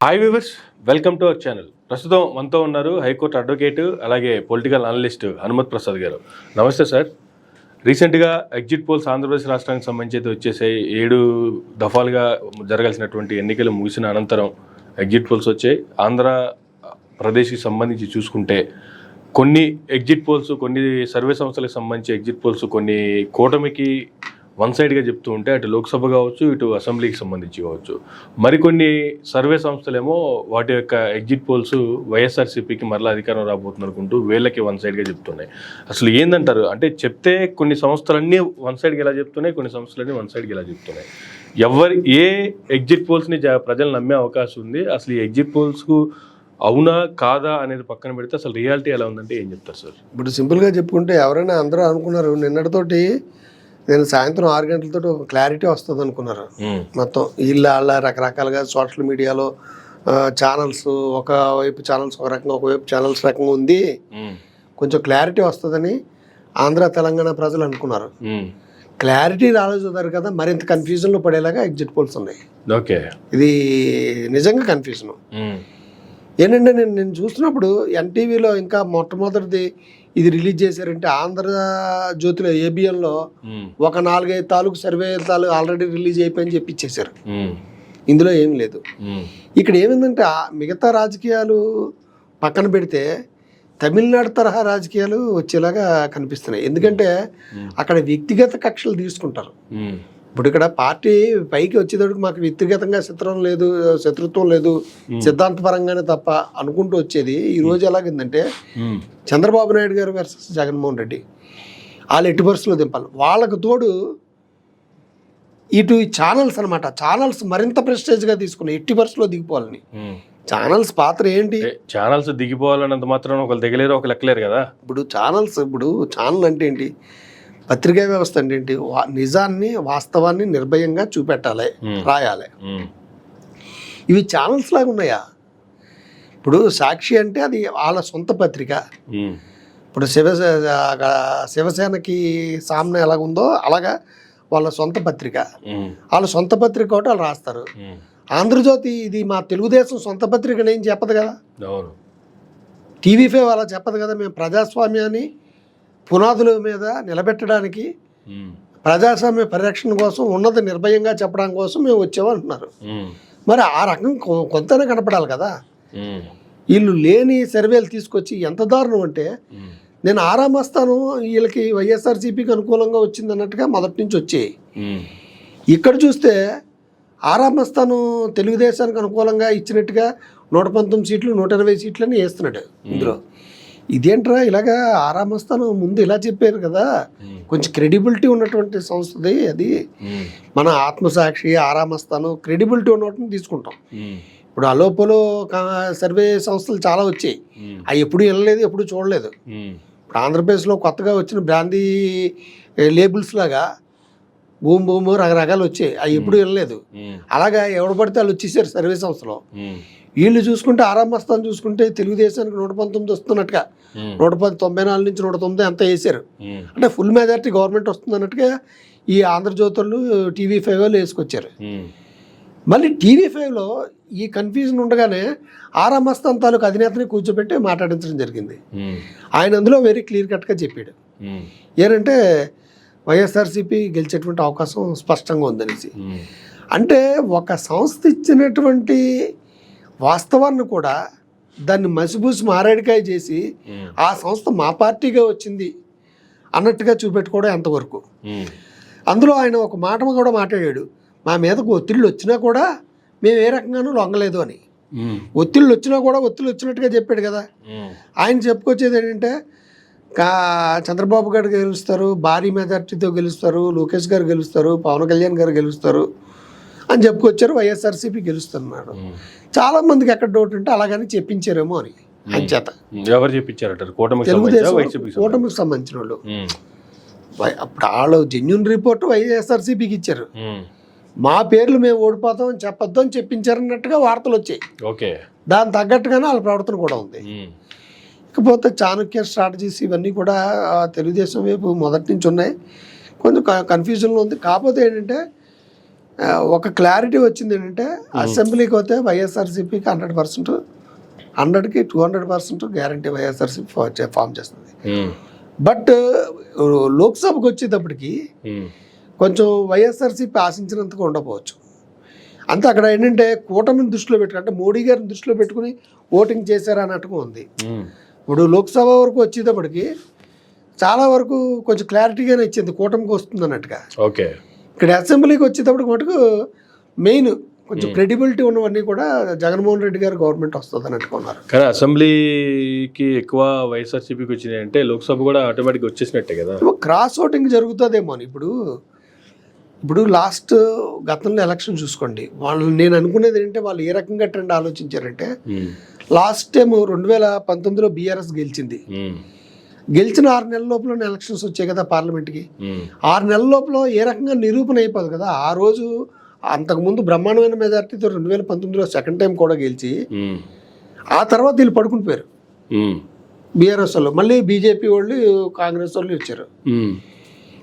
Hi viewers, welcome to our channel. ప్రస్తుతం మనతో ఉన్నారు హైకోర్టు అడ్వకేట్ అలాగే పొలిటికల్ అనలిస్ట్ హనుమత్ ప్రసాద్ గారు. నమస్తే సార్. రీసెంట్గా ఎగ్జిట్ పోల్స్ ఆంధ్రప్రదేశ్ రాష్ట్రానికి సంబంధించి అయితే వచ్చేసాయి. 7 దఫాలుగా జరగాల్సినటువంటి ఎన్నికలు ముగిసిన అనంతరం ఎగ్జిట్ పోల్స్ వచ్చాయి. ఆంధ్రప్రదేశ్కి సంబంధించి చూసుకుంటే కొన్ని ఎగ్జిట్ పోల్స్, కొన్ని సర్వే సంస్థలకు సంబంధించి ఎగ్జిట్ పోల్స్ కొన్ని కూటమికి వన్ సైడ్గా చెప్తూ ఉంటే అటు లోక్సభ కావచ్చు, ఇటు అసెంబ్లీకి సంబంధించి కావచ్చు. మరికొన్ని సర్వే సంస్థలేమో వాటి యొక్క ఎగ్జిట్ పోల్స్ వైఎస్ఆర్సీపీకి మరలా అధికారం రాబోతుంది అనుకుంటూ వీళ్ళకి వన్ సైడ్గా చెప్తున్నాయి. అసలు ఏందంటారు? అంటే చెప్తే కొన్ని సంస్థలన్నీ వన్ సైడ్కి ఎలా చెప్తున్నాయి, కొన్ని సంస్థలన్నీ వన్ సైడ్కి ఎలా చెప్తున్నాయి. ఏ ఎగ్జిట్ పోల్స్ని ప్రజలు నమ్మే అవకాశం ఉంది? అసలు ఈ ఎగ్జిట్ పోల్స్కు అవునా కాదా అనేది పక్కన పెడితే అసలు రియాలిటీ ఎలా ఉందంటే ఏం చెప్తారు సార్? ఇప్పుడు సింపుల్గా చెప్పుకుంటే ఎవరైనా అందరూ అనుకున్నారు నిన్నటితోటి నేను సాయంత్రం 6 గంటలతో ఒక క్లారిటీ వస్తుంది అనుకున్నారు. మొత్తం వాళ్ళ రకరకాలుగా సోషల్ మీడియాలో ఛానల్స్, ఒకవైపు ఛానల్స్ ఒక రకంగా, ఒకవైపు ఛానల్స్ రకంగా ఉంది, కొంచెం క్లారిటీ వస్తుందని ఆంధ్ర తెలంగాణ ప్రజలు అనుకున్నారు. క్లారిటీ రాలేదు కదా, మరింత కన్ఫ్యూజన్లో పడేలాగా ఎగ్జిట్ పోల్స్ ఉన్నాయి. ఓకే, ఇది నిజంగా కన్ఫ్యూజన్. ఏంటంటే నేను చూస్తున్నప్పుడు ఎన్టీవీలో ఇంకా మొట్టమొదటిది ఇది రిలీజ్ చేశారంటే ఆంధ్రజ్యోతిలో ఏబిఎన్లో ఒక 4-5 తాలూకు సర్వే ఆల్రెడీ రిలీజ్ అయిపోయిందని చెప్పి ఇచ్చేశారు. ఇందులో ఏం లేదు. ఇక్కడ ఏమైందంటే మిగతా రాజకీయాలు పక్కన పెడితే తమిళనాడు తరహా రాజకీయాలు వచ్చేలాగా కనిపిస్తున్నాయి. ఎందుకంటే అక్కడ వ్యక్తిగత కక్షలు తీసుకుంటారు. ఇప్పుడు ఇక్కడ పార్టీ పైకి వచ్చేటప్పుడు మాకు వ్యక్తిగతంగా శత్రుత్వం లేదు, సిద్ధాంతపరంగానే తప్ప అనుకుంటూ వచ్చేది. ఈ రోజు ఎలాగైందంటే చంద్రబాబు నాయుడు గారు వర్సెస్ జగన్మోహన్ రెడ్డి, వాళ్ళు ఎట్టి పరిస్థితుల్లో దింపాలి. వాళ్ళకు తోడు ఇటు ఛానల్స్ అనమాట, ఛానల్స్ మరింత ప్రెస్టేజ్గా తీసుకున్నాయి, ఎట్టి పరిస్థితుల్లో దిగిపోవాలని. ఛానల్స్ పాత్ర ఏంటి? ఛానల్స్ దిగిపోవాలన్నంత మాత్రం ఒకరు దిగలేరు, ఒకరు లెక్కలేరు కదా. ఇప్పుడు ఛానల్ అంటే ఏంటి? పత్రికా వ్యవస్థ అంటే ఏంటి? నిజాన్ని, వాస్తవాన్ని నిర్భయంగా చూపెట్టాలి, రాయాలి. ఇవి ఛానల్స్ లాగా ఉన్నాయా? ఇప్పుడు సాక్షి అంటే అది వాళ్ళ సొంత పత్రిక. ఇప్పుడు శివసేనకి సామ్న ఎలాగుందో అలాగా వాళ్ళ సొంత పత్రిక. వాళ్ళ సొంత పత్రిక ఒకటి వాళ్ళు రాస్తారు. ఆంధ్రజ్యోతి ఇది మా తెలుగుదేశం సొంత పత్రిక ఏం చెప్పదు కదా. టీవీ5 అలా చెప్పదు కదా. మేము ప్రజాస్వామ్యాన్ని పునాదుల మీద నిలబెట్టడానికి, ప్రజాస్వామ్య పరిరక్షణ కోసం, ఉన్నది నిర్భయంగా చెప్పడం కోసం మేము వచ్చామంటున్నారు. మరి ఆ రకం కొంతనే కనపడాలి కదా. వీళ్ళు లేని సర్వేలు తీసుకొచ్చి ఎంత దారుణం అంటే, నేను ఆరామస్తాను వీళ్ళకి వైఎస్ఆర్సీపీకి అనుకూలంగా వచ్చింది అన్నట్టుగా మొదటి నుంచి వచ్చాయి. ఇక్కడ చూస్తే ఆరామస్తాను తెలుగుదేశానికి అనుకూలంగా ఇచ్చినట్టుగా 119 సీట్లు 120 సీట్లని వేస్తున్నాడు ఇందులో. ఇదేంట్రా ఇలాగా ఆరామస్తాను ముందు ఇలా చెప్పారు కదా, కొంచెం క్రెడిబిలిటీ ఉన్నటువంటి సంస్థది అది. మన ఆత్మసాక్షి, ఆరామస్తాను క్రెడిబిలిటీ ఉన్నట్టు తీసుకుంటాం. ఇప్పుడు అలోపలో సర్వే సంస్థలు చాలా వచ్చాయి, అవి ఎప్పుడు వెళ్ళలేదు, ఎప్పుడు చూడలేదు. ఇప్పుడు ఆంధ్రప్రదేశ్లో కొత్తగా వచ్చిన బ్రాందీ లేబుల్స్ లాగా భూమి రకరకాలు వచ్చాయి, అవి ఎప్పుడు వెళ్ళలేదు. అలాగా ఎవడు పడితే వాళ్ళు వచ్చేసారు సర్వే సంస్థలో. వీళ్ళు చూసుకుంటే ఆరామస్థానం చూసుకుంటే తెలుగుదేశానికి 119 వస్తున్నట్టుగా 194 నుంచి 109 అంతా వేసారు. అంటే ఫుల్ మెజారిటీ గవర్నమెంట్ వస్తుంది అన్నట్టుగా ఈ ఆంధ్రజ్యోతులు టీవీ5 వాళ్ళు వేసుకొచ్చారు. మళ్ళీ టీవీ5లో ఈ కన్ఫ్యూజన్ ఉండగానే ఆరామస్థానం తాలూకు అధినేతని కూర్చోబెట్టి మాట్లాడించడం జరిగింది. ఆయన అందులో వెరీ క్లియర్ కట్గా చెప్పాడు ఏంటంటే వైఎస్ఆర్సీపీ గెలిచేటువంటి అవకాశం స్పష్టంగా ఉందనేసి. అంటే ఒక సంస్థ ఇచ్చినటువంటి వాస్తవాన్ని కూడా దాన్ని మసిబూసి మారేడికాయ చేసి ఆ సంస్థ మా పార్టీగా వచ్చింది అన్నట్టుగా చూపెట్టుకోవడం ఎంతవరకు. అందులో ఆయన ఒక మాట కూడా మాట్లాడాడు, మా మీదకు ఒత్తిళ్ళు వచ్చినా కూడా మేము ఏ రకంగానూ లొంగలేదు అని. ఒత్తిళ్ళు వచ్చినా కూడా ఒత్తిళ్ళు వచ్చినట్టుగా చెప్పాడు కదా. ఆయన చెప్పుకొచ్చేది ఏంటంటే చంద్రబాబు గారు గెలుస్తారు, భారీ మెజార్టీతో గెలుస్తారు, లోకేష్ గారు గెలుస్తారు, పవన్ కళ్యాణ్ గారు గెలుస్తారు అని చెప్పుకొచ్చారు, వైఎస్ఆర్సీపీ గెలుస్తున్నారు. చాలా మందికి ఎక్కడ డౌట్ ఉంటే అలాగని చెప్పించారేమో అని అంచేత. ఎవరు చెప్పించారు? కూటమికి సంబంధించిన వాళ్ళు. అప్పుడు వాళ్ళు జెన్యూన్ రిపోర్ట్ వైఎస్ఆర్సీపీకి ఇచ్చారు. మా పేర్లు మేము ఓడిపోతాం అని చెప్పొద్దు అని చెప్పించారన్నట్టుగా వార్తలు వచ్చాయి. దాని తగ్గట్టుగానే వాళ్ళ ప్రవర్తన కూడా ఉంది. ఇకపోతే చాణక్య స్ట్రాటజీస్ ఇవన్నీ కూడా తెలుగుదేశం వైపు మొదటి నుంచి ఉన్నాయి. కొంచెం కన్ఫ్యూజన్లో ఉంది. కాకపోతే ఏంటంటే ఒక క్లారిటీ వచ్చింది ఏంటంటే అసెంబ్లీకి పోతే వైఎస్ఆర్సీపీకి 100%, 100కి 200% గ్యారంటీ వైఎస్ఆర్సీపీ ఫామ్ చేస్తుంది. బట్ లోక్సభకు వచ్చేటప్పటికి కొంచెం వైఎస్ఆర్సీపీ ఆశించినంతగా ఉండకపోవచ్చు. అంతే అక్కడ ఏంటంటే కూటమిని దృష్టిలో పెట్టుకుని, అంటే మోడీ గారిని దృష్టిలో పెట్టుకుని ఓటింగ్ చేశారా అన్నట్టుగా ఉంది. ఇప్పుడు లోక్సభ వరకు వచ్చేటప్పటికి చాలా వరకు కొంచెం క్లారిటీగానే ఇచ్చింది కూటమికి వస్తుంది అన్నట్టుగా. ఓకే, ఇక్కడ అసెంబ్లీకి వచ్చేటప్పటికి మటుకు మెయిన్ కొంచెం క్రెడిబిలిటీ ఉన్నవన్నీ కూడా జగన్మోహన్ రెడ్డి గారు గవర్నమెంట్ వస్తుంది అన్నట్టుగా ఉన్నారు. కానీ అసెంబ్లీకి ఎక్కువ వైఎస్ఆర్సీపీకి వచ్చినాయి అంటే లోక్సభ కూడా ఆటోమేటిక్గా వచ్చేసినట్టే కదా. క్రాస్ ఓటింగ్ జరుగుతుందేమో అని. ఇప్పుడు లాస్ట్ గతంలో ఎలక్షన్ చూసుకోండి, వాళ్ళు నేను అనుకునేది ఏంటంటే వాళ్ళు ఏ రకంగా ట్రెండ్ ఆలోచించారంటే, లాస్ట్ టైం 2019లో బీఆర్ఎస్ గెలిచింది. గెలిచిన 6 నెలల లోపల ఎలక్షన్స్ వచ్చాయి కదా పార్లమెంట్కి. 6 నెలల లోపల ఏ రకంగా నిరూపణ అయిపోదు కదా. ఆ రోజు అంతకుముందు బ్రహ్మాండమైన మెజార్టీతో 2019లో సెకండ్ టైం కూడా గెలిచి ఆ తర్వాత వీళ్ళు పడుకుని పోయారు బీఆర్ఎస్ వాళ్ళు. మళ్ళీ బీజేపీ వాళ్ళు, కాంగ్రెస్ వాళ్ళు వచ్చారు.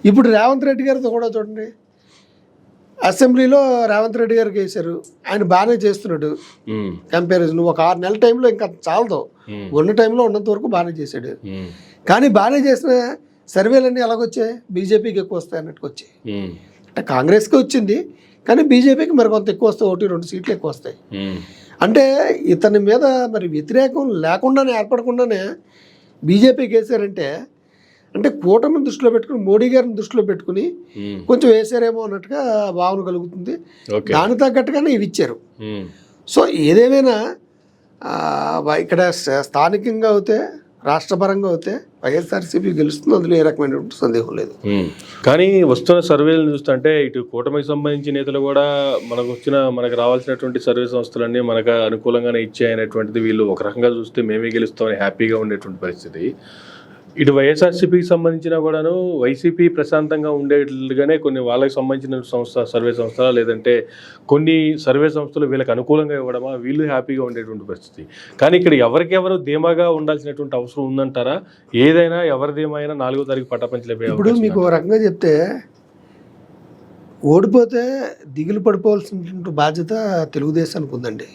ఇప్పుడు రేవంత్ రెడ్డి గారితో కూడా చూడండి, అసెంబ్లీలో రేవంత్ రెడ్డి గారికి వేశారు, ఆయన బాగానే చేస్తున్నాడు. కంపారిజన్ ఒక 6 నెలల టైంలో ఇంకా చాలదు, ఉన్న టైంలో ఉన్నంత వరకు బాగానే చేశాడు. కానీ బాగానే చేసిన సర్వేలన్నీ ఎలాగొచ్చాయి, బీజేపీకి ఎక్కువ వస్తాయి అన్నట్టుకు వచ్చాయి. అంటే కాంగ్రెస్కి వచ్చింది కానీ బీజేపీకి మరి కొంత ఎక్కువ వస్తాయి, 1-2 సీట్లు ఎక్కువ వస్తాయి. అంటే ఇతని మీద మరి వ్యతిరేకం లేకుండానే, ఏర్పడకుండానే బీజేపీకి వేసారంటే, అంటే కూటమిని దృష్టిలో పెట్టుకుని, మోడీ గారిని దృష్టిలో పెట్టుకుని కొంచెం వేసారేమో అన్నట్టుగా భావన కలుగుతుంది. దాని తగ్గట్టుగానే ఇవి ఇచ్చారు. సో ఏదేమైనా ఇక్కడ స్థానికంగా అవుతే, రాష్ట్రపరంగా అవుతే వైఎస్ఆర్సీపీ గెలుస్తుంది, అందులో ఏ రకమైనటువంటి సందేహం లేదు. కానీ వస్తున్న సర్వేలను చూస్తుంటే ఇటు కూటమికి సంబంధించిన నేతలు కూడా మనకు రావాల్సినటువంటి సర్వే సంస్థలన్నీ మనకు అనుకూలంగానే ఇచ్చాయనేటువంటిది వీళ్ళు ఒక రకంగా చూస్తే మేమే గెలుస్తామని హ్యాపీగా ఉండేటువంటి పరిస్థితి. ఇటు వైఎస్ఆర్సీపీకి సంబంధించిన కూడాను వైసీపీ ప్రశాంతంగా ఉండేట్లుగానే కొన్ని వాళ్ళకి సంబంధించిన సర్వే సంస్థలు, లేదంటే కొన్ని సర్వే సంస్థలు వీళ్ళకి అనుకూలంగా ఇవ్వడమా, వీళ్ళు హ్యాపీగా ఉండేటువంటి పరిస్థితి. కానీ ఇక్కడ ఎవరికెవరు ధీమాగా ఉండాల్సినటువంటి అవసరం ఉందంటారా? ఏదైనా ఎవరి ధీమైనా 4వ తారీఖు పటాపంచలేపోయే. ఇప్పుడు మీకు ఒక రకంగా చెప్తే, ఓడిపోతే దిగులు పడిపోవాల్సినటువంటి బాధ్యత తెలుగుదేశానికి ఉందండి.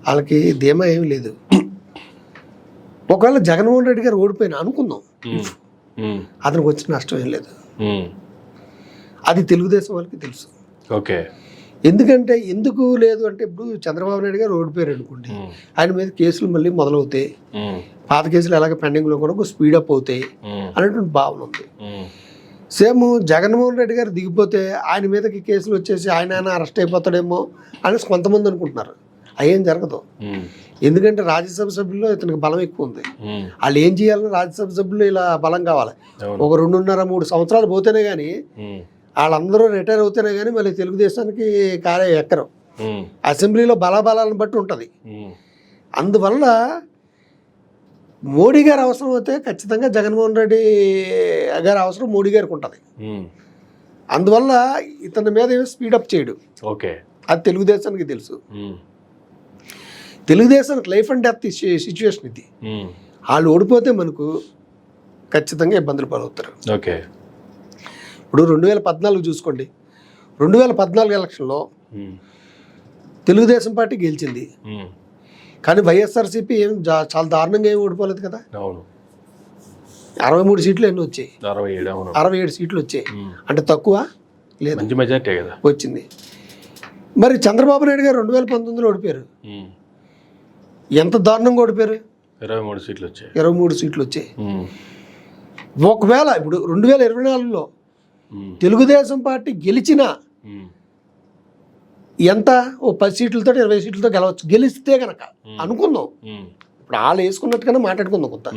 వాళ్ళకి ధీమా ఏమి లేదు. ఒకవేళ జగన్మోహన్ రెడ్డి గారు ఓడిపోయినా అనుకుందాం, అతనికి వచ్చిన నష్టం ఏం లేదు. అది తెలుగుదేశం వాళ్ళకి తెలుసు. ఓకే, ఎందుకంటే ఎందుకు లేదు అంటే, ఇప్పుడు చంద్రబాబు నాయుడు గారు ఓడిపోయారు అనుకోండి, ఆయన మీద కేసులు మళ్ళీ మొదలవుతాయి, పాత కేసులు ఎలాగ పెండింగ్లో కూడా స్పీడప్ అవుతాయి అనేటువంటి భావన ఉంది. సేమ్ జగన్మోహన్ రెడ్డి గారు దిగిపోతే ఆయన మీదకి కేసులు వచ్చేసి ఆయన అరెస్ట్ అయిపోతాడేమో అనేసి కొంతమంది అనుకుంటున్నారు. అయ్యేం జరగదు. ఎందుకంటే రాజ్యసభ సభ్యుల్లో ఇతనికి బలం ఎక్కువ ఉంది. వాళ్ళు ఏం చేయాలని రాజ్యసభ సభ్యులు ఇలా బలం కావాలి. ఒక 2.5-3 సంవత్సరాలు పోతేనే కానీ, వాళ్ళందరూ రిటైర్ అవుతేనే కానీ మళ్ళీ తెలుగుదేశానికి ఎక్కరు. అసెంబ్లీలో బలాలను బట్టి ఉంటుంది. అందువల్ల మోడీ గారు అవసరం అయితే ఖచ్చితంగా జగన్మోహన్ రెడ్డి గారి అవసరం మోడీ గారికి ఉంటుంది. అందువల్ల ఇతని మీద ఏమి స్పీడప్ చేయడు. ఓకే, అది తెలుగుదేశానికి తెలుసు. తెలుగుదేశానికి లైఫ్ అండ్ డెత్ సిచ్యువేషన్ ఇది. వాళ్ళు ఓడిపోతే మనకు ఖచ్చితంగా ఇబ్బందులు పాలవుతారు. ఓకే, ఇప్పుడు 2014 చూసుకోండి. 2014 ఎలక్షన్లో తెలుగుదేశం పార్టీ గెలిచింది, కానీ వైఎస్ఆర్సీపీ ఏం చాలా దారుణంగా ఏమి ఓడిపోలేదు కదా. 63 సీట్లు ఎన్ని వచ్చాయి? 67 సీట్లు వచ్చాయి. అంటే తక్కువ లేదు, మంచి మెజారిటీ కదా వచ్చింది. మరి చంద్రబాబు నాయుడు గారు 2019లో ఓడిపోయారు. ఎంత దారుణంగా ఓడిపోయారు? 23 సీట్లు వచ్చాయి. 23 సీట్లు వచ్చాయి. ఒకవేళ ఇప్పుడు 2024లో తెలుగుదేశం పార్టీ గెలిచినా ఎంత, ఓ 10 సీట్లతో 20 సీట్లతో గెలవచ్చు. గెలిస్తే కనుక అనుకుందాం, ఇప్పుడు వాళ్ళు వేసుకున్నట్టుగానే మాట్లాడుకుందాం కొంత.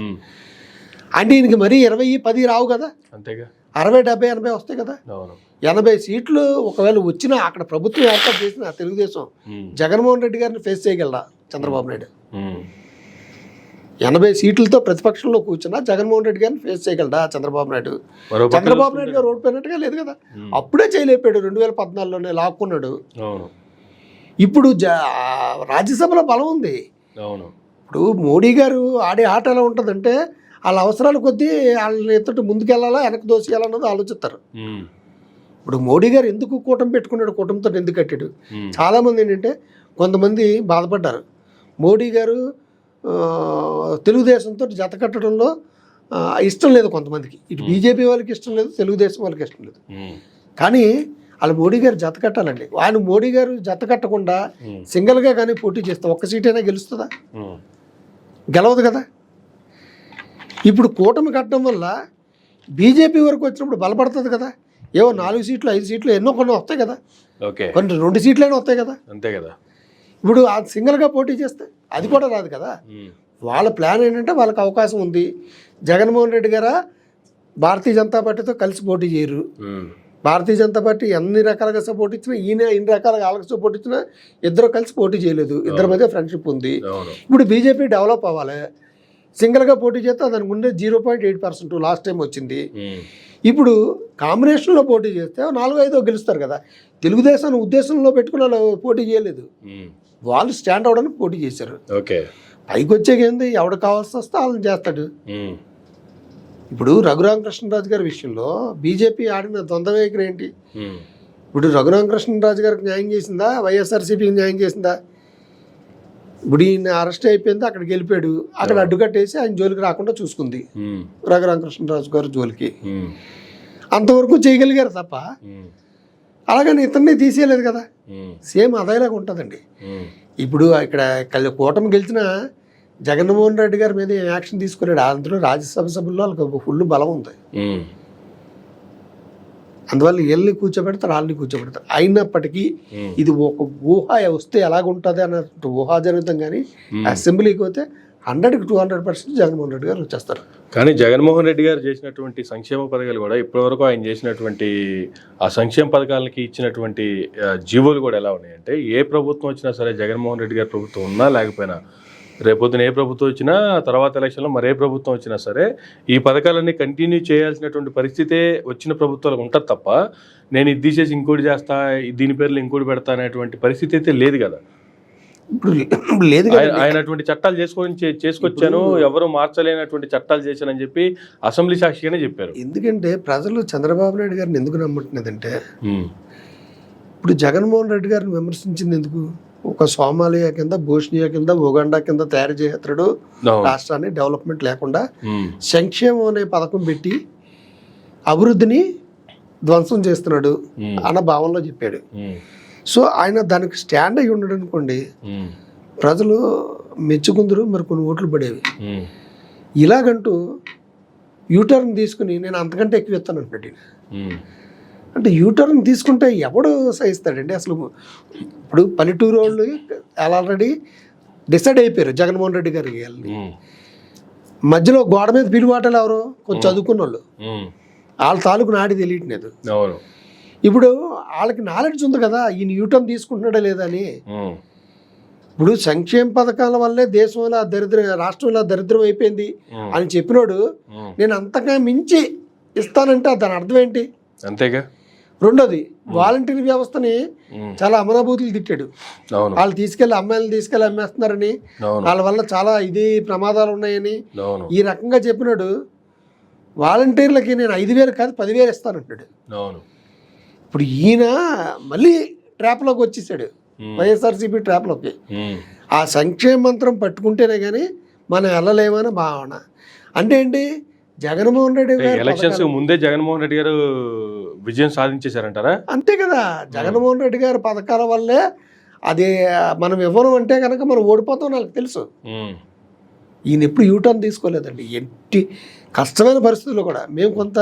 అంటే ఈయనకి మరీ 20-10 రావు కదా, అంతేగా 60, 70, 80 వస్తాయి కదా. 80 సీట్లు ఒకవేళ వచ్చినా అక్కడ ప్రభుత్వం ఏర్పాటు చేసిన తెలుగుదేశం జగన్మోహన్ రెడ్డి గారిని ఫేస్ చేయగలరా చంద్రబాబు నాయుడు? 80 సీట్లతో ప్రతిపక్షంలో కూర్చున్నా జగన్మోహన్ రెడ్డి గారిని ఫేస్ చేయగలరా చంద్రబాబు నాయుడు? చంద్రబాబు నాయుడు గారు ఓడిపోయినట్టుగా లేదు కదా. అప్పుడే చేయలేపాడు, 2014లోనే లాక్కున్నాడు. ఇప్పుడు రాజ్యసభలో బలం ఉంది. ఇప్పుడు మోడీ గారు ఆడే ఆట ఎలా ఉంటుందంటే, వాళ్ళ అవసరాల కొద్దీ వాళ్ళని ఎత్తుట ముందుకెళ్ళాలా వెనక్కి దోసుకెళ్ళాలన్నది ఆలోచిస్తారు. ఇప్పుడు మోడీ గారు ఎందుకు కూటమి పెట్టుకున్నాడు, కూటమితో ఎందుకు కట్టాడు? చాలామంది ఏంటంటే కొంతమంది బాధపడ్డారు. మోడీ గారు తెలుగుదేశంతో జత కట్టడంలో ఇష్టం లేదు కొంతమందికి. ఇటు బీజేపీ వాళ్ళకి ఇష్టం లేదు, తెలుగుదేశం వాళ్ళకి ఇష్టం లేదు. కానీ వాళ్ళు మోడీ గారు జత కట్టాలండి. ఆయన మోడీ గారు జత కట్టకుండా సింగిల్గా కానీ పోటీ చేస్తే ఒక్క సీట్ అయినా గెలుస్తుందా? గెలవదు కదా. ఇప్పుడు కూటమి కట్టడం వల్ల బీజేపీ వరకు వచ్చినప్పుడు బలపడుతుంది కదా. ఏవో 4 సీట్లు 5 సీట్లు ఎన్నో కొన్ని వస్తాయి కదా, కొన్ని 2 సీట్లైనా వస్తాయి కదా. అంతే కదా. ఇప్పుడు ఆ సింగిల్గా పోటీ చేస్తే అది కూడా రాదు కదా. వాళ్ళ ప్లాన్ ఏంటంటే వాళ్ళకి అవకాశం ఉంది. జగన్మోహన్ రెడ్డి గారు భారతీయ జనతా పార్టీతో కలిసి పోటీ చేయరు. భారతీయ జనతా పార్టీ ఎన్ని రకాలుగా సపోర్ట్ ఇచ్చినా, ఈయన ఎన్ని రకాలుగా వాళ్ళకి సపోర్ట్ ఇచ్చినా ఇద్దరు కలిసి పోటీ చేయలేదు. ఇద్దరి మధ్య ఫ్రెండ్షిప్ ఉంది. ఇప్పుడు బీజేపీ డెవలప్ అవ్వాలి. సింగిల్గా పోటీ చేస్తే దానికి ముందే 0.8% లాస్ట్ టైం వచ్చింది. ఇప్పుడు కాంబినేషన్లో పోటీ చేస్తే 4-5 గెలుస్తారు కదా. తెలుగుదేశాన్ని ఉద్దేశంలో పెట్టుకుని వాళ్ళు పోటీ చేయలేదు. వాళ్ళు స్టాండ్ అవడానికి పోటీ చేశారు. పైకి వచ్చేకేంది, ఎవడు కావాల్సి వస్తే వాళ్ళని చేస్తాడు. ఇప్పుడు రఘురామకృష్ణరాజు గారి విషయంలో బీజేపీ ఆడిన ద్వంద్వ వైఖరి ఏంటి? ఇప్పుడు రఘురామకృష్ణరాజు గారికి న్యాయం చేసిందా, వైఎస్ఆర్సీపీకి న్యాయం చేసిందా? ఇప్పుడు ఈయన అరెస్ట్ అయిపోయింది, అక్కడికి వెళ్ళిపోయాడు. అక్కడ అడ్డుకట్టేసి ఆయన జోలికి రాకుండా చూసుకుంది రఘురామకృష్ణరాజు గారు జోలికి. అంతవరకు చేయగలిగారు తప్ప అలాగని ఇతన్ని తీసేయలేదు కదా. సేమ్ అదేలాగా ఉంటుందండి. ఇప్పుడు ఇక్కడ కూటమి గెలిచిన జగన్మోహన్ రెడ్డి గారి మీద యాక్షన్ తీసుకోలేడు. అందులో రాజ్యసభ సభ్యుల్లో వాళ్ళకి ఫుల్ బలం ఉంది. అందువల్ల వీళ్ళని కూర్చోబెడతారు, వాళ్ళని కూర్చోబెడతారు. అయినప్పటికీ ఇది ఒక ఊహ వస్తే ఎలాగుంటుంది అన్నట్టు ఊహాజనితం. కానీ అసెంబ్లీకి పోతే 100-200% జగన్మోహన్ రెడ్డి గారు వచ్చేస్తారు. కానీ జగన్మోహన్ రెడ్డి గారు చేసినటువంటి సంక్షేమ పథకాలు కూడా ఇప్పటివరకు ఆయన చేసినటువంటి ఆ సంక్షేమ పథకాలకి ఇచ్చినటువంటి జీవోలు కూడా ఎలా ఉన్నాయంటే, ఏ ప్రభుత్వం వచ్చినా సరే, జగన్మోహన్ రెడ్డి గారి ప్రభుత్వం ఉన్నా లేకపోయినా, రేపొద్దున ఏ ప్రభుత్వం వచ్చినా, తర్వాత ఎలక్షన్లో మరే ప్రభుత్వం వచ్చినా సరే, ఈ పథకాలన్నీ కంటిన్యూ చేయాల్సినటువంటి పరిస్థితే వచ్చిన ప్రభుత్వాలకు ఉంటుంది తప్ప, నేను ఇది తీసేసి ఇంకోటి చేస్తా, దీని పేర్లు ఇంకోటి పెడతా అనేటువంటి పరిస్థితి అయితే లేదు కదా. ఇప్పుడు లేదు. ఆయన అటువంటి చట్టాలు చేసుకొచ్చాను, ఎవరు మార్చలేనటువంటి చట్టాలు చేశానని చెప్పి అసెంబ్లీ సాక్షిగానే చెప్పారు. ఎందుకంటే ప్రజలు చంద్రబాబు నాయుడు గారిని ఎందుకు నమ్ముతున్నదంటే, ఇప్పుడు జగన్మోహన్ రెడ్డి గారిని విమర్శించింది ఎందుకు? ఒక సోమాలియా కింద, బోస్నియా కింద, ఉగాండా కింద తయారు చేస్తాడు రాష్ట్రాన్ని, డెవలప్మెంట్ లేకుండా సంక్షేమం అనే పథకం పెట్టి అభివృద్ధిని ధ్వంసం చేస్తున్నాడు అన్న భావనలో చెప్పాడు. సో ఆయన దానికి స్టాండ్ అయ్యి ఉండడు అనుకోండి, ప్రజలు మెచ్చుకుందరు, మరి కొన్ని ఓట్లు పడేవి. ఇలాగంటూ యూటర్న్ తీసుకుని నేను అంతకంటే ఎక్కువ ఇస్తాను అంటున్నాడు. అంటే యూటర్న్ తీసుకుంటే ఎవడు సహిస్తాడండి అసలు? ఇప్పుడు పల్లెటూరు వాళ్ళు ఆల్రెడీ డిసైడ్ అయిపోయారు జగన్మోహన్ రెడ్డి గారికి. మధ్యలో గోడ మీద పిలువాటలు ఎవరు? కొంచెం చదువుకున్న వాళ్ళు, వాళ్ళ తాలూకు నాడి తెలియట్లేదు. ఇప్పుడు వాళ్ళకి నాలెడ్జ్ ఉంది కదా, ఈయన యూటర్న్ తీసుకుంటున్నాడా లేదా అని. ఇప్పుడు సంక్షేమ పథకాల వల్లే దేశంలో రాష్ట్రంలో దరిద్రం అయిపోయింది అని చెప్పినోడు నేను అంతగా మించి ఇస్తానంటే దాని అర్థం ఏంటి? అంతేగా. రెండోది, వాలంటీర్ వ్యవస్థని చాలా అమరాభూతులు తిట్టాడు. వాళ్ళు అమ్మాయిలను తీసుకెళ్లి అమ్మేస్తున్నారని, వాళ్ళ వల్ల చాలా ప్రమాదాలు ఉన్నాయని ఈ రకంగా చెప్పినాడు. వాలంటీర్లకి నేను 5,000 కాదు 10,000 ఇస్తానంటాడు. ఇప్పుడు ఈయన మళ్ళీ ట్రాప్లోకి వచ్చేసాడు, వైఎస్ఆర్సీపీ ట్రాప్లోకి. ఆ సంక్షేమ మంత్రం పట్టుకుంటేనే కానీ మనం వెళ్ళలేమని భావన. అంటే ఏంటి? జగన్మోహన్ రెడ్డి గారు ఎలక్షన్స్ ముందే జగన్మోహన్ రెడ్డి గారు విజయం సాధించేశారంటారా? అంతే కదా. జగన్మోహన్ రెడ్డి గారి పథకాల వల్లే అది మనం ఇవ్వను అంటే కనుక మనం ఓడిపోతాం నాకు తెలుసు. ఈయన ఎప్పుడు యూటర్న్ తీసుకోలేదండి. ఎట్టి కష్టమైన పరిస్థితుల్లో కూడా మేము కొంత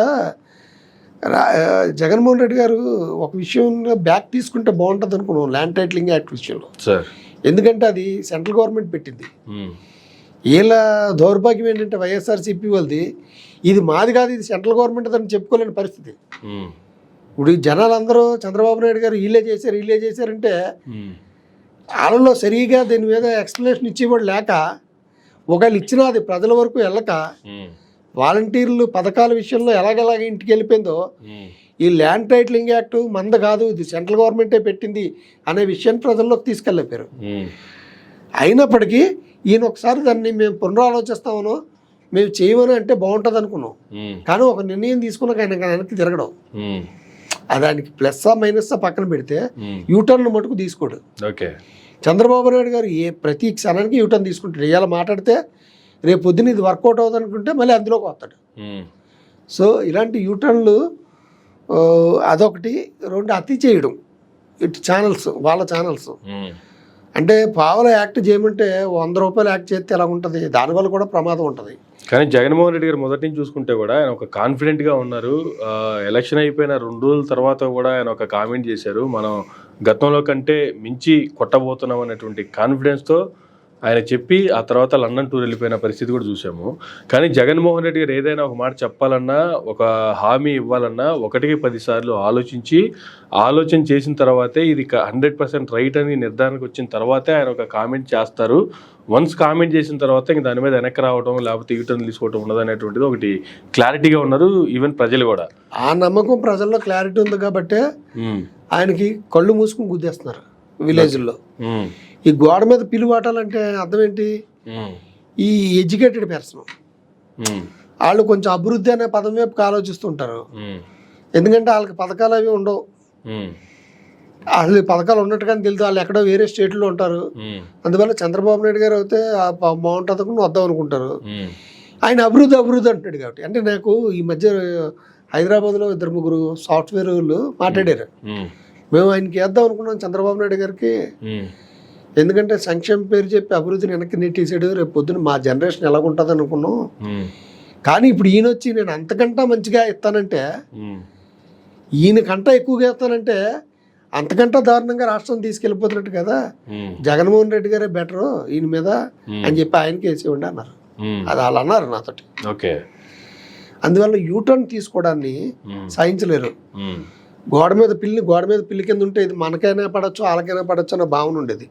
జగన్మోహన్ రెడ్డి గారు ఒక విషయంలో బ్యాక్ తీసుకుంటే బాగుంటుంది అనుకున్నాం, ల్యాండ్ టైటిలింగ్ యాక్ట్ విషయంలో. ఎందుకంటే అది సెంట్రల్ గవర్నమెంట్ పెట్టింది. వీళ్ళ దౌర్భాగ్యం ఏంటంటే వైఎస్ఆర్సీపీ వాళ్ళది ఇది మాది కాదు, ఇది సెంట్రల్ గవర్నమెంట్ అని చెప్పుకోలేని పరిస్థితి. ఇప్పుడు జనాలందరూ చంద్రబాబు నాయుడు గారు వీళ్ళే చేశారంటే వాళ్ళలో సరిగా దీని మీద ఎక్స్ప్లెనేషన్ ఇచ్చేవాడు లేక, ఒకవేళ ఇచ్చినా అది ప్రజల వరకు వెళ్ళక, వాలంటీర్లు పథకాల విషయంలో ఎలాగెలాగ ఇంటికి వెళ్ళిపోయిందో, ఈ ల్యాండ్ టైటిలింగ్ యాక్ట్ మంద కాదు, ఇది సెంట్రల్ గవర్నమెంటే పెట్టింది అనే విషయాన్ని ప్రజల్లోకి తీసుకెళ్ళిపోయారు. అయినప్పటికీ ఈయన ఒకసారి దాన్ని మేము పునరాలోచిస్తామనో మేము చేయమని అంటే బాగుంటుంది అనుకున్నాం. కానీ ఒక నిర్ణయం తీసుకున్నాక ఆయన వెనక్కి తిరగడం దానికి ప్లస్ మైనస్ పక్కన పెడితే యూటర్న్ మటుకు తీసుకోడు. ఓకే. చంద్రబాబు నాయుడు గారు ప్రతి క్షణానికి యూటర్న్ తీసుకుంటాడు. ఇవాళ మాట్లాడితే రేపు పొద్దున్న ఇది వర్కౌట్ అవుతుంది అనుకుంటే మళ్ళీ అందులోకి వస్తాడు. సో ఇలాంటి యూటర్న్లు అదొకటి. రెండు అతి చేయడం ఇటు ఛానల్స్, వాళ్ళ ఛానల్స్ అంటే పావల యాక్ట్ చేయమంటే 100 రూపాయలు యాక్ట్ చేస్తే ఎలా ఉంటుంది, దానివల్ల కూడా ప్రమాదం ఉంటుంది. కానీ జగన్మోహన్ రెడ్డి గారు మొదటి నుంచి చూసుకుంటే కూడా ఆయన ఒక కాన్ఫిడెంట్గా ఉన్నారు. ఎలక్షన్ అయిపోయిన 2 రోజుల తర్వాత కూడా ఆయన ఒక కామెంట్ చేశారు, మనం గతంలో కంటే మించి కొట్టబోతున్నాం అనేటువంటి కాన్ఫిడెన్స్తో ఆయన చెప్పి ఆ తర్వాత లండన్ టూర్ వెళ్ళిపోయిన పరిస్థితి కూడా చూసాము. కానీ జగన్మోహన్ రెడ్డి గారు ఏదైనా ఒక మాట చెప్పాలన్నా, ఒక హామీ ఇవ్వాలన్నా 1కి 10 సార్లు ఆలోచన చేసిన తర్వాతే ఇది 100% రైట్ అని నిర్ధారణకు వచ్చిన తర్వాతే ఆయన ఒక కామెంట్ చేస్తారు. వన్స్ కామెంట్ చేసిన తర్వాత ఇంక దాని మీద వెనక్కి రావడం లేకపోతే యూటర్న్ తీసుకోవడం ఉండదనేటువంటిది ఒకటి క్లారిటీగా ఉన్నారు ఈవెన్ ప్రజలు కూడా. ఆ నమ్మకం ప్రజల్లో క్లారిటీ ఉంది కాబట్టి ఆయనకి కళ్ళు మూసుకుని గుద్దేస్తున్నారు విలేజ్లో. ఈ గోడ మీద పిల్లి వాటాలంటే అర్థం ఏంటి, ఈ ఎడ్యుకేటెడ్ పర్సన్ వాళ్ళు కొంచెం అభివృద్ధి అనే పదం వైపు ఆలోచిస్తుంటారు. ఎందుకంటే వాళ్ళకి పథకాలు అవి ఉండవు. వాళ్ళు పథకాలు ఉన్నట్టుగానే తెలుసు, వాళ్ళు ఎక్కడో వేరే స్టేట్లో ఉంటారు. అందువల్ల చంద్రబాబు నాయుడు గారు అయితే బాగుంటుంది వద్దాం అనుకుంటారు. ఆయన అభివృద్ధి అంటున్నాడు కాబట్టి. అంటే నాకు ఈ మధ్య హైదరాబాద్లో 2-3 సాఫ్ట్వేర్ వాళ్ళు మాట్లాడారు. మేము ఆయనకి వేద్దాం అనుకున్నాం చంద్రబాబు నాయుడు గారికి, ఎందుకంటే సంక్షేమ పేరు చెప్పి అభివృద్ధిని వెనక్కి నెట్టేసాడు. రేపు పొద్దున మా జనరేషన్ ఎలాగుంటుంది అనుకున్నాం. కానీ ఇప్పుడు ఈయన వచ్చి నేను అంతకంటా మంచిగా ఇస్తానంటే, ఈయనకంటా ఎక్కువగా ఇస్తానంటే అంతకంటా దారుణంగా రాష్ట్రం తీసుకెళ్ళిపోతున్నట్టు కదా. జగన్మోహన్ రెడ్డి గారే బెటరు ఈయన మీద అని చెప్పి ఆయనకి వేసేవండి అన్నారు. అది వాళ్ళు అన్నారు నాతోటి. ఓకే. అందువల్ల యూటర్న్ తీసుకోవడాన్ని సహించలేరు. గోడ మీద పిల్లి కింద ఉంటే ఇది మనకైనా పడవచ్చు వాళ్ళకైనా పడచ్చు అన్న భావన ఉండేది.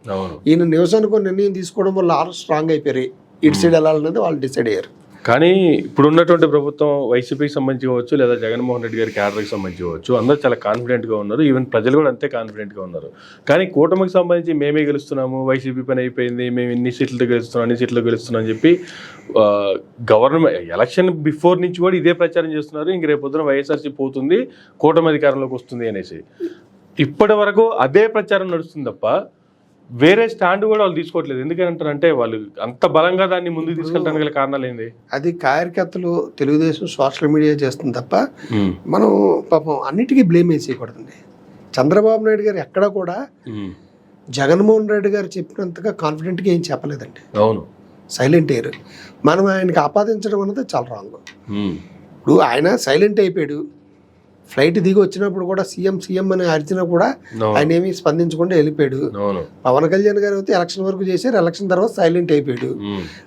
ఈయన నివసానికి నిర్ణయం తీసుకోవడం వల్ల వాళ్ళు స్ట్రాంగ్ అయిపోయారు. ఇటు సైడ్ వెళ్ళాలనేది వాళ్ళు డిసైడ్ అయ్యారు. కానీ ఇప్పుడు ఉన్నటువంటి ప్రభుత్వం వైసీపీకి సంబంధించి కావచ్చు లేదా జగన్మోహన్ రెడ్డి గారి క్యాడర్కి సంబంధించి కావచ్చు, అందరూ చాలా కాన్ఫిడెంట్గా ఉన్నారు. ఈవెన్ ప్రజలు కూడా అంతే కాన్ఫిడెంట్గా ఉన్నారు. కానీ కూటమికి సంబంధించి మేమే గెలుస్తున్నాము, వైసీపీ పని అయిపోయింది, మేము ఇన్ని సీట్లతో గెలుస్తున్నాం, అన్ని సీట్లు గెలుస్తున్నాం అని చెప్పి గవర్నమెంట్ ఎలక్షన్ బిఫోర్ నుంచి కూడా ఇదే ప్రచారం చేస్తున్నారు. ఇంక రేపు పొద్దున వైఎస్ఆర్సీ పోతుంది, కూటమి అధికారంలోకి వస్తుంది అనేసి ఇప్పటి వరకు అదే ప్రచారం నడుస్తుంది తప్ప వేరే స్టాండ్ కూడా వాళ్ళు తీసుకోవట్లేదు. ఎందుకంటారంటే వాళ్ళు అంత బలంగా దాన్ని ముందుకు తీసుకెళ్ళడానికి గల కారణాలు ఏంది? అది కార్యకర్తలు తెలుగుదేశం సోషల్ మీడియా చేస్తుంది తప్ప మనం పాపం అన్నిటికీ బ్లేమ్ వేసేయకూడదండి. చంద్రబాబు నాయుడు గారు ఎక్కడ కూడా జగన్మోహన్ రెడ్డి గారు చెప్పినంతగా కాన్ఫిడెంట్గా ఏం చెప్పలేదండి. అవును, సైలెంట్ అయ్యారు. మనం ఆయనకి ఆపాదించడం అనేది చాలా రాంగ్. ఇప్పుడు ఆయన సైలెంట్ అయిపోయాడు. ఫ్లైట్ దిగి వచ్చినప్పుడు కూడా సీఎం అని అరిచినా కూడా ఆయన ఏమి స్పందించకుండా వెళ్ళిపోయాడు. పవన్ కళ్యాణ్ గారు అయితే ఎలక్షన్ వరకు చేశారు, ఎలక్షన్ తర్వాత సైలెంట్ అయిపోయాడు.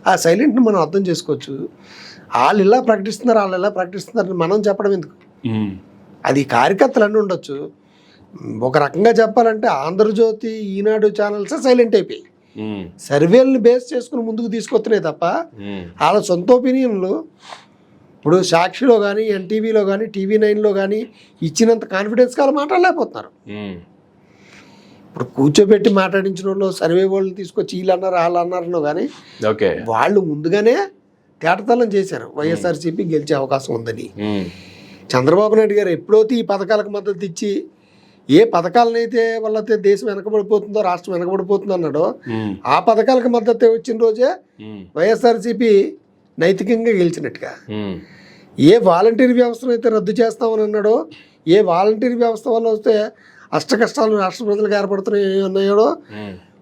ఆ సైలెంట్ని మనం అర్థం చేసుకోవచ్చు. వాళ్ళు ఇలా ప్రకటిస్తున్నారని మనం చెప్పడం ఎందుకు? అది కార్యకర్తలు అన్నీ ఉండొచ్చు. ఒక రకంగా చెప్పాలంటే ఆంధ్రజ్యోతి, ఈనాడు ఛానల్స్ సైలెంట్ అయిపోయాయి. సర్వేలను బేస్ చేసుకుని ముందుకు తీసుకొస్తున్నాయి తప్ప వాళ్ళ సొంత ఒపీనియన్లు ఇప్పుడు సాక్షిలో కానీ, ఎన్టీవీలో కానీ, TV9లో కానీ ఇచ్చినంత కాన్ఫిడెన్స్ వాళ్ళు మాట్లాడలేకపోతున్నారు. ఇప్పుడు కూర్చోబెట్టి మాట్లాడించిన వాళ్ళు సర్వే వాళ్ళు తీసుకొచ్చి వీళ్ళు అన్నారు వాళ్ళు అన్నారనో కానీ వాళ్ళు ముందుగానే తేటతలం చేశారు వైఎస్ఆర్సీపీ గెలిచే అవకాశం ఉందని. చంద్రబాబు నాయుడు గారు ఎప్పుడైతే ఈ పథకాలకు మద్దతు ఇచ్చి ఏ పథకాలనైతే వాళ్ళైతే దేశం వెనకబడిపోతుందో, రాష్ట్రం వెనకబడిపోతుందో అన్నాడో ఆ పథకాలకు మద్దతు వచ్చిన రోజే వైఎస్ఆర్సీపీ నైతికంగా గెలిచినట్టుగా. ఏ వాలంటీర్ వ్యవస్థను అయితే రద్దు చేస్తామని అన్నాడో, ఏ వాలంటీర్ వ్యవస్థ వల్ల వస్తే అష్ట కష్టాలు రాష్ట్ర ప్రజలకు ఏర్పడుతున్నాయి ఉన్నాయో,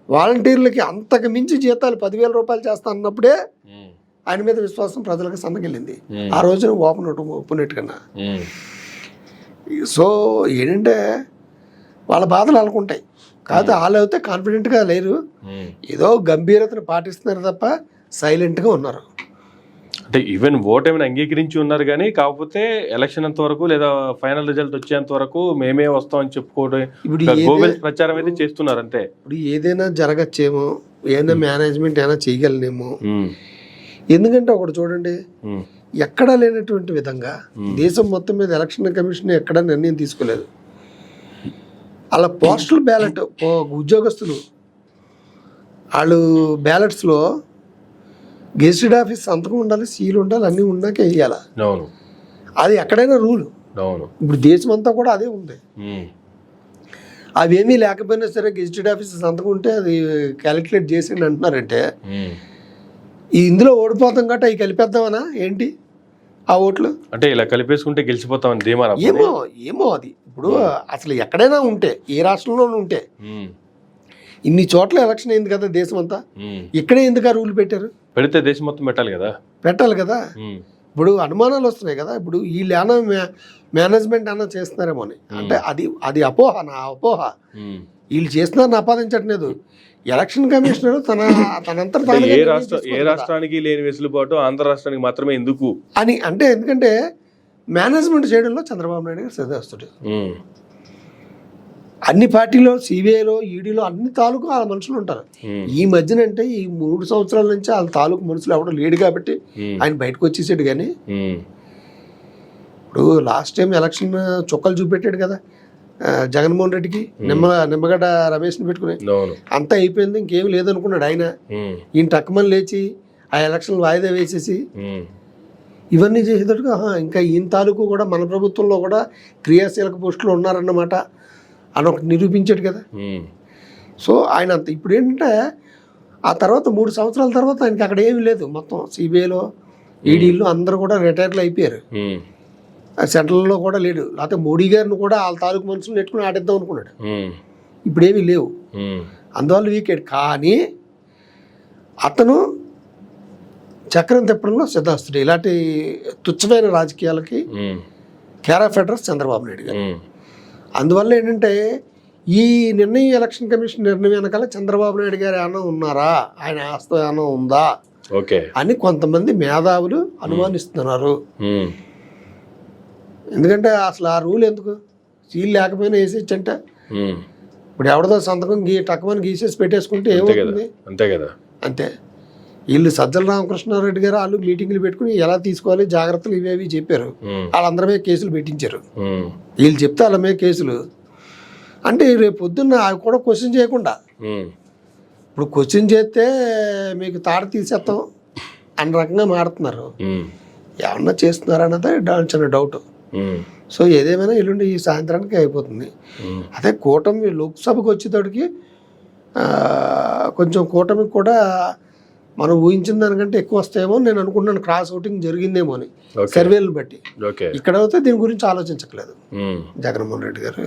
వాలంటీర్లకి అంతకు మించి జీతాలు 10,000 రూపాయలు చేస్తా అన్నప్పుడే ఆయన మీద విశ్వాసం ప్రజలకు సన్నగిల్లింది. ఆ రోజున ఒప్పునట్టుకన్నా. సో ఏంటంటే వాళ్ళ బాధలు వాళ్ళకుంటాయి. కాదు వాళ్ళు అయితే కాన్ఫిడెంట్గా లేరు, ఏదో గంభీరతను పాటిస్తున్నారు తప్ప సైలెంట్గా ఉన్నారు. అంటే ఈవెన్ ఓటమిని అంగీకరించి ఉన్నారు కానీ కాకపోతే ఎలక్షన్ అంత వరకు లేదా ఫైనల్ రిజల్ట్ వచ్చేంత వరకు మేమే వస్తామని చెప్పుకోవడం ఇప్పుడు ప్రచారం అయితే చేస్తున్నారు అంతే. ఇప్పుడు ఏదైనా జరగచ్చేమో, ఏదైనా మేనేజ్మెంట్ ఏమైనా చేయగలనేమో. ఎందుకంటే ఒకటి చూడండి, ఎక్కడా లేనటువంటి విధంగా దేశం మొత్తం మీద ఎలక్షన్ కమిషన్ ఎక్కడా నిర్ణయం తీసుకోలేదు. అలా పోస్టల్ బ్యాలెట్ ఉద్యోగస్తులు వాళ్ళు బ్యాలెట్స్లో గెజిటెడ్ ఆఫీస్ సంతకం ఉండాలి, సీల్ ఉండాలి, అన్నీ ఉన్నాకే వేయాలి. అది ఎక్కడైనా రూలు. అవును. ఇప్పుడు దేశం అంతా కూడా అదే ఉంది. అవేమీ లేకపోయినా సరే గెజిటెడ్ ఆఫీసర్ సంతకం ఉంటే అది క్యాలిక్యులేట్ చేసిండి అంటున్నారంటే ఇందులో ఓడిపోతాం కాబట్టి అవి కలిపేద్దామనా ఏంటి ఆ ఓట్లు? అంటే ఇలా కలిపేసుకుంటే గెలిచిపోతామని ధీమారా? ఏమో అది ఇప్పుడు అసలు ఎక్కడైనా ఉంటే, ఏ రాష్ట్రంలోనూ ఉంటే, ఇన్ని చోట్ల ఎలక్షన్ అయింది కదా దేశం అంతా, ఇక్కడే ఎందుకు ఆ రూల్ పెట్టారు? పెడితే దేశం మొత్తం పెట్టాలి కదా. ఇప్పుడు అనుమానాలు వస్తున్నాయి కదా, ఇప్పుడు వీళ్ళు ఏమన్నా మేనేజ్మెంట్ అన్నా చేస్తున్నారేమో అని. అంటే అది అపోహ, నా అపోహ. వీళ్ళు చేస్తున్నారని ఆపాదించట్లేదు. ఎలక్షన్ కమిషనర్ తనంతా ఏ రాష్ట్రానికి లేని వెసులుబాటు ఆంధ్ర రాష్ట్రానికి మాత్రమే ఎందుకు అని అంటే, ఎందుకంటే మేనేజ్మెంట్ చేయడంలో చంద్రబాబు నాయుడు గారు శ్రద్ధేస్తుడు. అన్ని పార్టీలో, సిబిఐలో, ఈడీలో అన్ని తాలూకు వాళ్ళ మనుషులు ఉంటారు. ఈ మధ్యన అంటే ఈ 3 సంవత్సరాల నుంచి వాళ్ళ తాలూకు మనుషులు ఎవడో లేడు కాబట్టి ఆయన బయటకు వచ్చేసాడు. కానీ ఇప్పుడు లాస్ట్ టైం ఎలక్షన్ చుక్కలు చూపెట్టాడు కదా జగన్మోహన్ రెడ్డికి, నిమ్మగడ్డ రమేష్ని పెట్టుకుని. అంతా అయిపోయింది, ఇంకేం లేదనుకున్నాడు ఆయన. ఈయన టక్కుమని లేచి ఆ ఎలక్షన్ వాయిదా వేసేసి ఇవన్నీ చేసేటట్టుగా ఇంకా ఈయన తాలూకు కూడా మన ప్రభుత్వంలో కూడా క్రియాశీలక పోస్టులు ఉన్నారన్నమాట అని ఒకటి నిరూపించాడు కదా. సో ఆయన అంత ఇప్పుడు ఏంటంటే ఆ తర్వాత 3 సంవత్సరాల తర్వాత ఆయనకి అక్కడ ఏమీ లేదు. మొత్తం సిబిఐలో, ఈడీలో అందరూ కూడా రిటైర్లు అయిపోయారు. సెంట్రల్లో కూడా లేడు. లేకపోతే మోడీ గారిని కూడా వాళ్ళ తాలూకు మనుషులు నెట్టుకుని ఆడిద్దాం అనుకున్నాడు. ఇప్పుడు ఏమీ లేవు, అందువల్ల వీకెడ్. కానీ అతను చక్రం తిప్పడంలో సిద్ధాస్తుడు. ఇలాంటి తుచ్చమైన రాజకీయాలకి care of address Chandrababu Naidu గారు. అందువల్ల ఏంటంటే ఈ నిర్ణయం, ఎలక్షన్ కమిషన్ నిర్ణయం వెనకాల చంద్రబాబు నాయుడు గారు ఏమైనా ఉన్నారా, ఆయన ఆస్తి ఏమైనా ఉందా అని కొంతమంది మేధావులు అనుమానిస్తున్నారు. ఎందుకంటే అసలు ఆ రూల్ ఎందుకు? సీల్ లేకపోయినా వేసేచ్చంటే ఇప్పుడు ఎవరిదో సంతకం టక్కుమని గీసేసి పెట్టేసుకుంటే ఏమవుతుంది? అంతే కదా. అంతే. వీళ్ళు సజ్జల రామకృష్ణారెడ్డి గారు వాళ్ళు మీటింగ్లు పెట్టుకుని ఎలా తీసుకోవాలి జాగ్రత్తలు ఇవేవి చెప్పారు. వాళ్ళందరి మీద కేసులు పెట్టించారు. వీళ్ళు చెప్తే వాళ్ళ మీద కేసులు అంటే రేపు పొద్దున్న అవి కూడా క్వశ్చన్ చేయకుండా, ఇప్పుడు క్వశ్చన్ చేస్తే మీకు తాడ తీసేస్తాం అన్న రకంగా మాడుతున్నారు. ఏమన్నా చేస్తున్నారన్నదే చిన్న డౌట్. సో ఏదేమైనా ఎల్లుండి ఈ సాయంత్రానికి అయిపోతుంది. అదే కూటమి లోక్సభకు వచ్చేటోడికి కొంచెం కూటమికి కూడా మనం ఊహించిన దానికంటే ఎక్కువ వస్తాయేమో నేను అనుకుంటున్నాను. క్రాస్ ఓటింగ్ జరిగిందేమో అని సర్వేలను బట్టి. ఇక్కడ అయితే దీని గురించి ఆలోచించట్లేదు జగన్మోహన్ రెడ్డి గారు,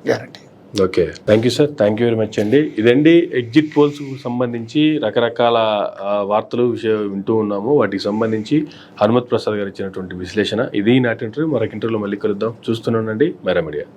guarantee. Okay, thank you sir, thank you very much అండి. ఇదండి ఎగ్జిట్ పోల్స్కు సంబంధించి రకరకాల వార్తలు వింటూ ఉన్నాము. వాటికి సంబంధించి హనుమత్ ప్రసాద్ గారు ఇచ్చినటువంటి విశ్లేషణ. ఇది నాటి ఇంటర్వ్యూ. మరొక ఇంటర్వ్యూలో మళ్ళీ కలుద్దాం. చూస్తూనే ఉండండి మెరా మీడియా.